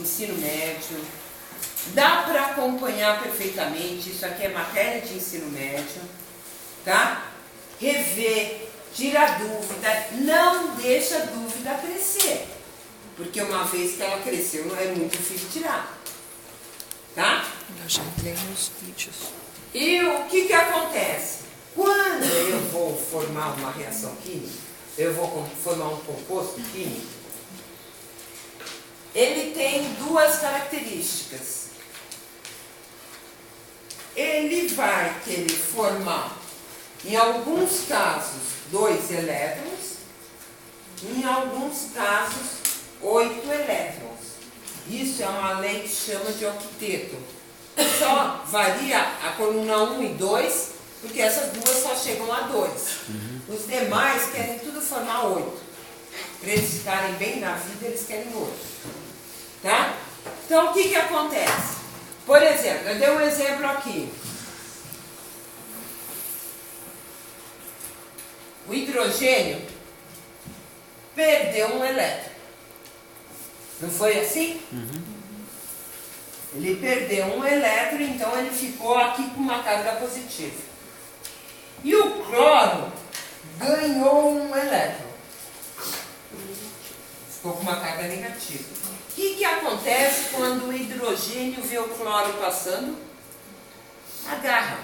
ensino médio. Dá para acompanhar perfeitamente, isso aqui é matéria de ensino médio, tá? Rever, tirar dúvida, não deixa a dúvida crescer, porque uma vez que ela cresceu não é muito difícil tirar, tá? Eu já leio os vídeos. E o que acontece? Quando eu vou formar uma reação química, eu vou formar um composto químico, ele tem duas características. Ele vai querer formar, em alguns casos, 2 elétrons, em alguns casos, 8 elétrons. Isso é uma lei que chama de octeto. Só varia a coluna 1 e 2, porque essas duas só chegam a 2. Os demais querem tudo formar 8. Para eles ficarem bem na vida, eles querem 8. Tá? Então, o que acontece? Por exemplo, eu dei um exemplo aqui. O hidrogênio perdeu um elétron. Não foi assim? Ele perdeu um elétron, então ele ficou aqui com uma carga positiva. E o cloro ganhou um elétron. Ficou com uma carga negativa. O que acontece quando o hidrogênio vê o cloro passando? Agarra.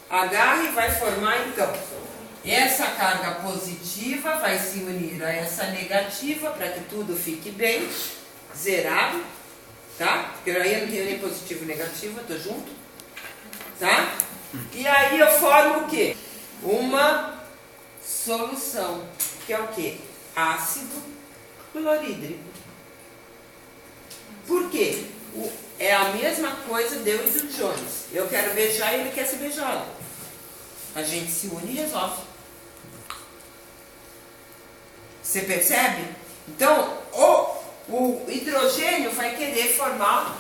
Agarra e vai formar, então, essa carga positiva vai se unir a essa negativa para que tudo fique bem, zerado, tá? Porque aí eu não tenho nem positivo nem negativo, eu estou junto, tá? E aí eu formo o quê? Uma solução, que é o quê? Ácido clorídrico. Por quê? É a mesma coisa de eu e do Jones. Eu quero beijar e ele quer ser beijado. A gente se une e resolve. Você percebe? Então, o hidrogênio vai querer formar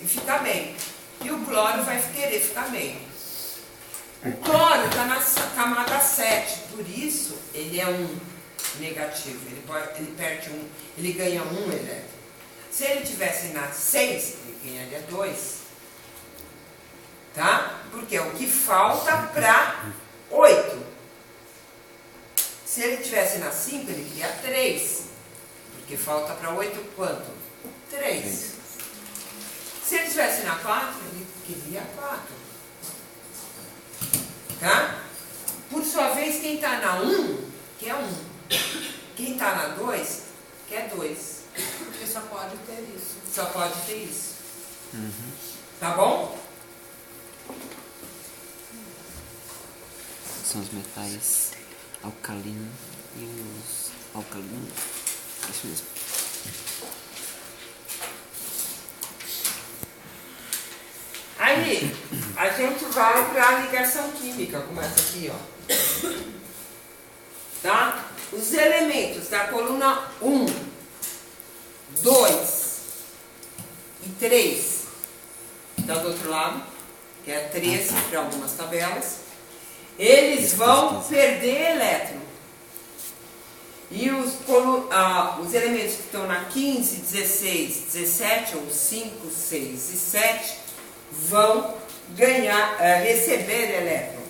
e ficar bem. E o cloro vai querer ficar bem. O cloro está na camada 7, por isso ele é um negativo. Ele perde um, ele ganha um elétron. Se ele tivesse na 6, ele ganharia 2. Tá? Porque é o que falta para 8. Se ele tivesse na 5, ele queria 3. Porque falta para 8 quanto? 3. Se ele tivesse na 4, ele queria 4. Tá? Por sua vez, quem está na 1, quer 1. Quem está na 2, quer 2. Porque só pode ter isso. Só pode ter isso. Tá bom? São os metais alcalino e os alcalinos. Isso mesmo. Aí, a gente vai para a ligação química, como essa aqui, ó. Tá? Os elementos da coluna 1, 2 e 3, tá do outro lado, que é 13 para algumas tabelas, eles vão perder elétron. E os elementos que estão na 15, 16, 17, ou 5, 6 e 7, vão ganhar, receber elétrons.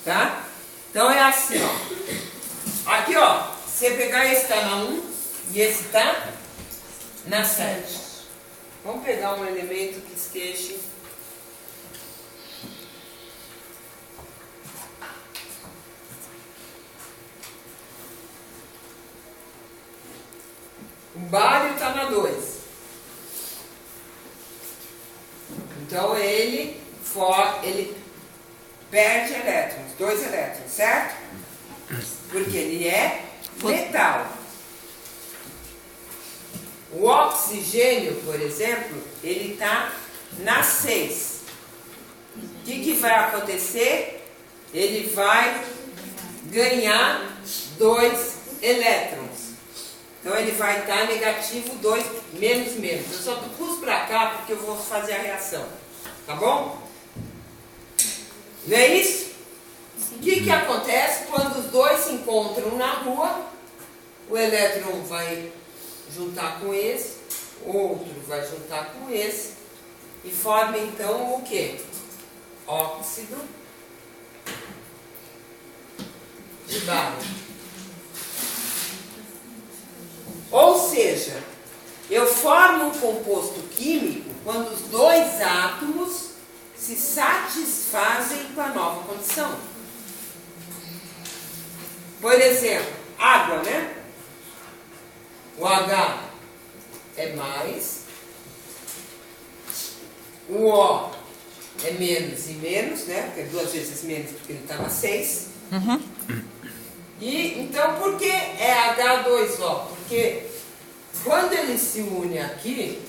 Tá? Então é assim, ó. Aqui, ó, você pegar esse tá na 1 e esse tá na 7. Vamos pegar um elemento que esqueche. O bário está na 2. Então ele perde elétrons, 2 elétrons, certo? Porque ele é metal. O oxigênio, por exemplo, ele está na 6. O que vai acontecer? Ele vai ganhar 2 elétrons. Então ele vai estar negativo 2, menos. Eu só pus para cá porque eu vou fazer a reação. Tá bom? Não é isso? O que acontece quando os dois se encontram na rua? O elétron vai juntar com esse, outro vai juntar com esse e forma então o quê? Óxido de bário. Ou seja, eu formo um composto químico quando os dois átomos se satisfazem com a nova condição. Por exemplo, água, né? O H é mais, o O é menos e menos, né? Porque é 2 vezes menos porque ele está na 6. E então por que é H2O? Porque quando ele se une aqui,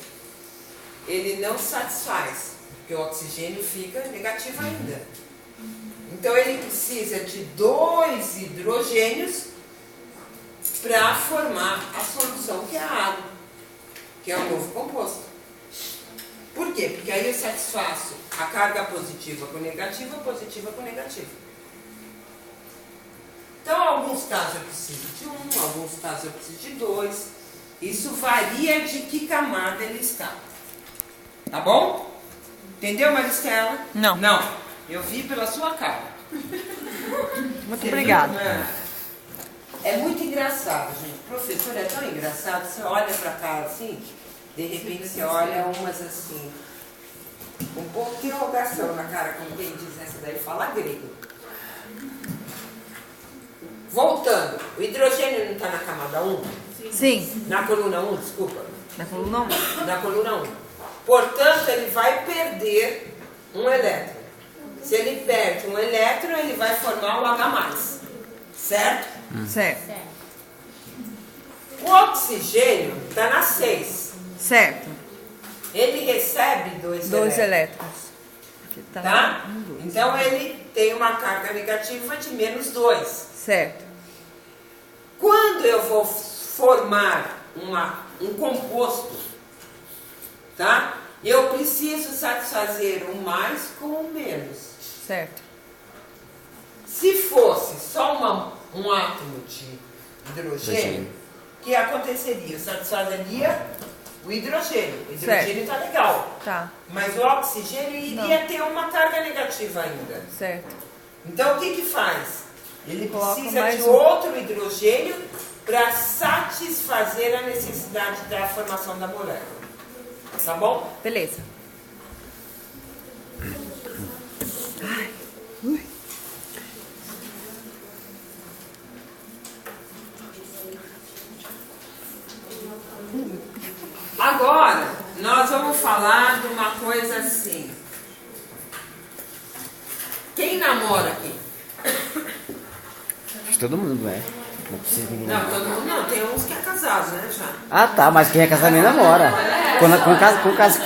ele não satisfaz, porque o oxigênio fica negativo ainda. Então ele precisa de 2 hidrogênios para formar a solução que é a água, que é o novo composto. Por quê? Porque aí eu satisfaço a carga positiva com negativa, positiva com negativa. Então, em alguns casos eu preciso de 1, alguns casos eu preciso de 2. Isso varia de que camada ele está. Tá bom? Entendeu, Maristela? Não. Não. Eu vi pela sua cara. Muito obrigada. É muito engraçado, gente. O professor é tão engraçado. Você olha pra cá assim, de repente você olha umas assim, um pouco de interrogação na cara, como quem diz, essa daí fala grego. Voltando, o hidrogênio não está na camada 1? Sim. Na coluna 1, desculpa. Na coluna 1. Na coluna 1. Portanto, ele vai perder um elétron. Se ele perde um elétron, ele vai formar o H+. Certo? Certo. O oxigênio está na 6. Certo. Ele recebe 2 2 elétrons. elétrons. Aqui Tá? um, dois. Então, ele tem uma carga negativa de -2. Certo. Quando eu vou formar um composto, tá? Eu preciso satisfazer o mais com o menos. Certo. Se fosse só um átomo de hidrogênio, o que aconteceria? Eu satisfazeria o hidrogênio. O hidrogênio está legal. Tá. Mas o oxigênio iria ter uma carga negativa ainda. Certo. Então o que faz? Ele Coloca precisa mais de um. outro hidrogênio para satisfazer a necessidade da formação da molécula. Tá bom? Beleza. Agora, nós vamos falar de uma coisa assim. Quem namora aqui? Acho que todo mundo é. Não precisa de ninguém. Não, todo mundo não. Tem uns que é casado, né, já. Ah, tá, mas quem é casado também namora. Com casa.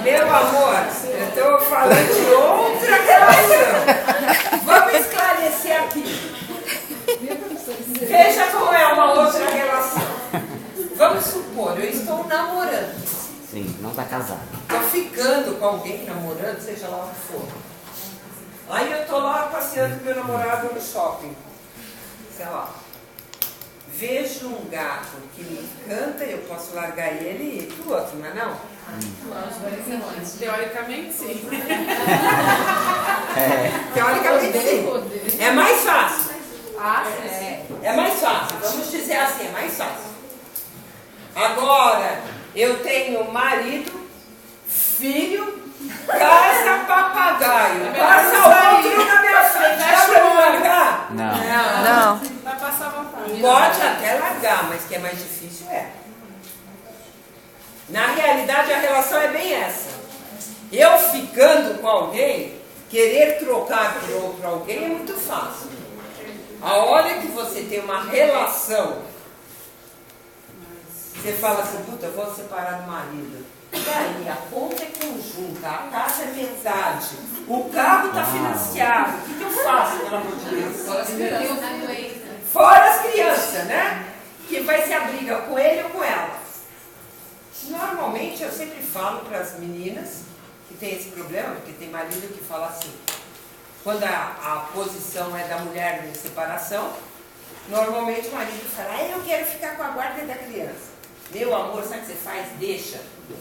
Meu amor, eu estou falando de outra relação. Vamos esclarecer aqui. Veja como é uma outra relação. Vamos supor, eu estou namorando. Sim, não tá casado. Estou ficando com alguém, namorando, seja lá o que for. Aí eu estou lá passeando com meu namorado no shopping. Sei lá. Vejo um gato que me encanta, eu posso largar ele e ir pro outro, não é não? Teoricamente, sim. Teoricamente sim. É mais fácil. Ah, é. É mais fácil. Vamos dizer assim, é mais fácil. Agora, eu tenho marido, filho, casa, papagaio. Passa outro na minha frente. Dá pra me largar? Não. Não. Vai passar vontade. Pode até largar, mas que é mais difícil é. Na realidade, a relação é bem essa. Eu ficando com alguém, querer trocar por outro alguém é muito fácil. A hora que você tem uma relação, você fala assim, puta, eu vou separar do marido. E aí, a conta é conjunta, a casa é metade, o carro está financiado. O que eu faço, pelo amor de Deus? Fora as crianças, né? Que vai ser a briga com ele ou com ela. Normalmente, eu sempre falo para as meninas que tem esse problema, porque tem marido que fala assim, quando a posição é da mulher em separação, Normalmente o marido fala, eu quero ficar com a guarda da criança. Meu amor, sabe o que você faz? Deixa.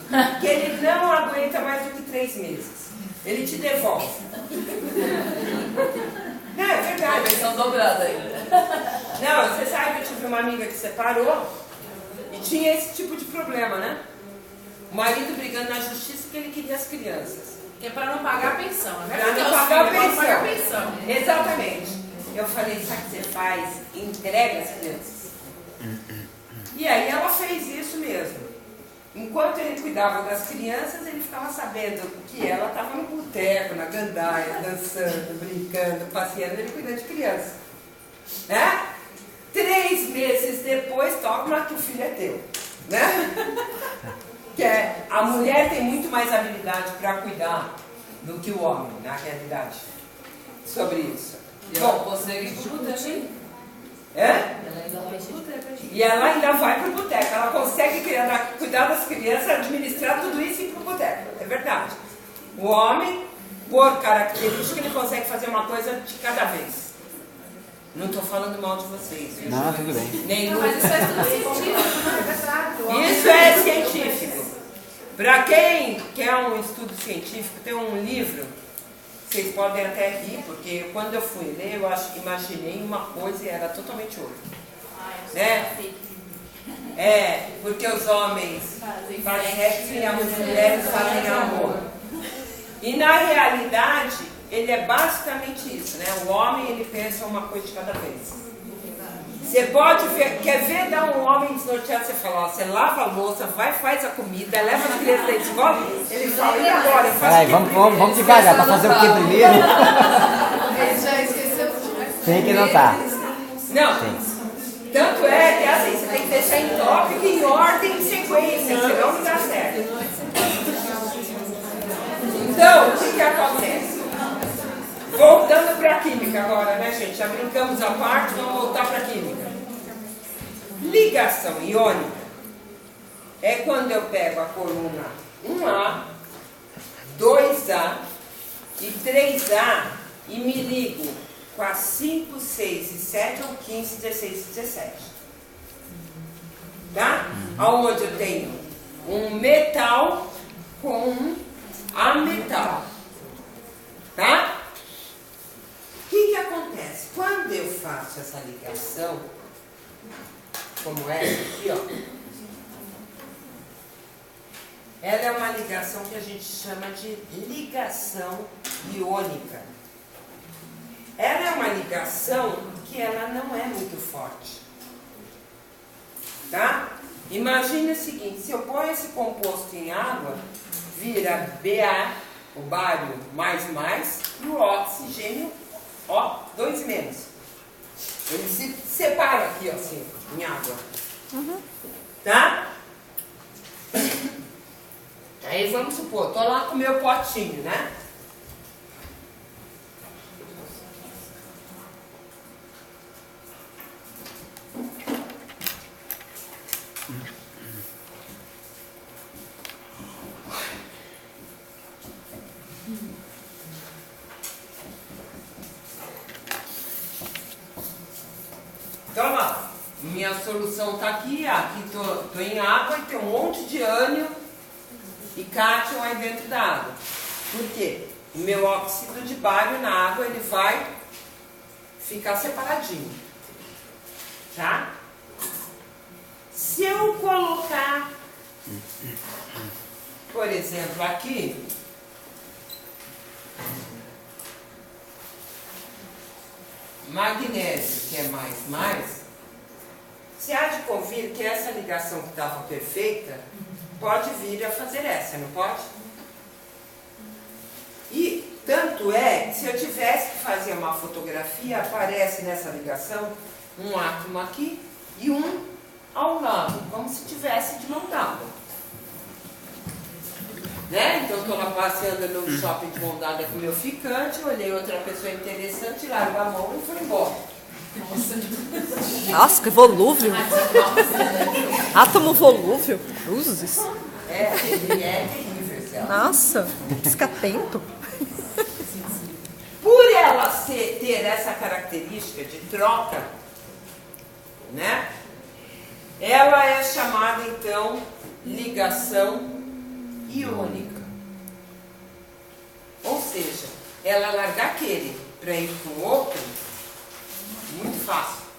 Porque ele não aguenta mais do que 3 meses. Ele te devolve. Não, é verdade. Versão dobrada aí. Não, você sabe que eu tive uma amiga que separou e tinha esse tipo de problema, né? O marido brigando na justiça porque ele queria as crianças. Que é para não pagar a pensão, né? Para não pagar a pensão. Pagar a pensão. Exatamente. Eu falei, sabe o que você faz? Entrega as crianças. E aí ela fez isso mesmo. Enquanto ele cuidava das crianças, ele ficava sabendo que ela estava no boteco, na gandaia, dançando, brincando, passeando, ele cuidando de criança. Né? 3 meses depois, toma que o filho é teu. Né? Que a mulher tem muito mais habilidade para cuidar do que o homem, na realidade. Sobre isso. E ela consegue ir pro boteco, hein? É? E ela ainda vai para o boteco. Ela consegue cuidar das crianças, administrar tudo isso e ir para o boteco. É verdade. O homem, por característica, ele consegue fazer uma coisa de cada vez. Não estou falando mal de vocês. Viu? Não, tudo bem. Nem Mas isso é tudo científico. Isso é científico. Para quem quer um estudo científico, tem um livro. Vocês podem até rir, porque quando eu fui ler, eu imaginei uma coisa e era totalmente outra. Né? Porque os homens fazem sexo e as mulheres fazem amor. E na realidade, ele é basicamente isso, né? O homem, ele pensa uma coisa de cada vez. Você pode ver, quer ver dar um homem desnorteado, você fala, ó, você lava a louça, vai, faz a comida, leva as crianças da escola, ele fala, e agora? Eu faço Peraí, vamos devagar, para fazer o que primeiro? Ele já esqueceu tudo. Tem que notar. Não, tanto é que assim, você tem que deixar em tópico, em ordem, em sequência, senão não dá certo. Então, o que acontece? Voltando para a química agora, né, gente? Já brincamos a parte, vamos voltar para a química. Ligação iônica é quando eu pego a coluna 1A, 2A e 3A e me ligo com a 5, 6 e 7 ou 15, 16 e 17. Tá? Onde eu tenho um metal com um ametal. Tá? O que acontece? Quando eu faço essa ligação, como essa aqui, ó, ela é uma ligação que a gente chama de ligação iônica. Ela é uma ligação que ela não é muito forte. Tá? Imagine o seguinte, se eu ponho esse composto em água, vira Ba, o bário mais, e o oxigênio, ó, 2 menos. Ele se separa aqui, ó, assim, em água. Tá? Aí vamos supor, tô lá com o meu potinho, né? Então lá, minha solução está aqui tô em água e tem um monte de ânion e cátion aí dentro da água. Por quê? O meu óxido de bário na água, ele vai ficar separadinho. Tá? Se eu colocar, por exemplo, aqui, magnésio, que é mais, você há de convir que essa ligação que estava perfeita pode vir a fazer essa, não pode? E tanto é que se eu tivesse que fazer uma fotografia, aparece nessa ligação um átomo aqui e um ao lado, como se tivesse de mão dada. Né? Então estou lá passeando no shopping de mão dada com o meu ficante, olhei outra pessoa interessante, largo a mão e fui embora. Nossa, que volúvel. Átomo volúvel. Cruzes. Ele é terrível, Céu. Nossa, pisca-tempo. Por ela ter essa característica de troca, né? Ela é chamada então ligação iônica. Ou seja, ela largar aquele para ir com o outro, muito fácil.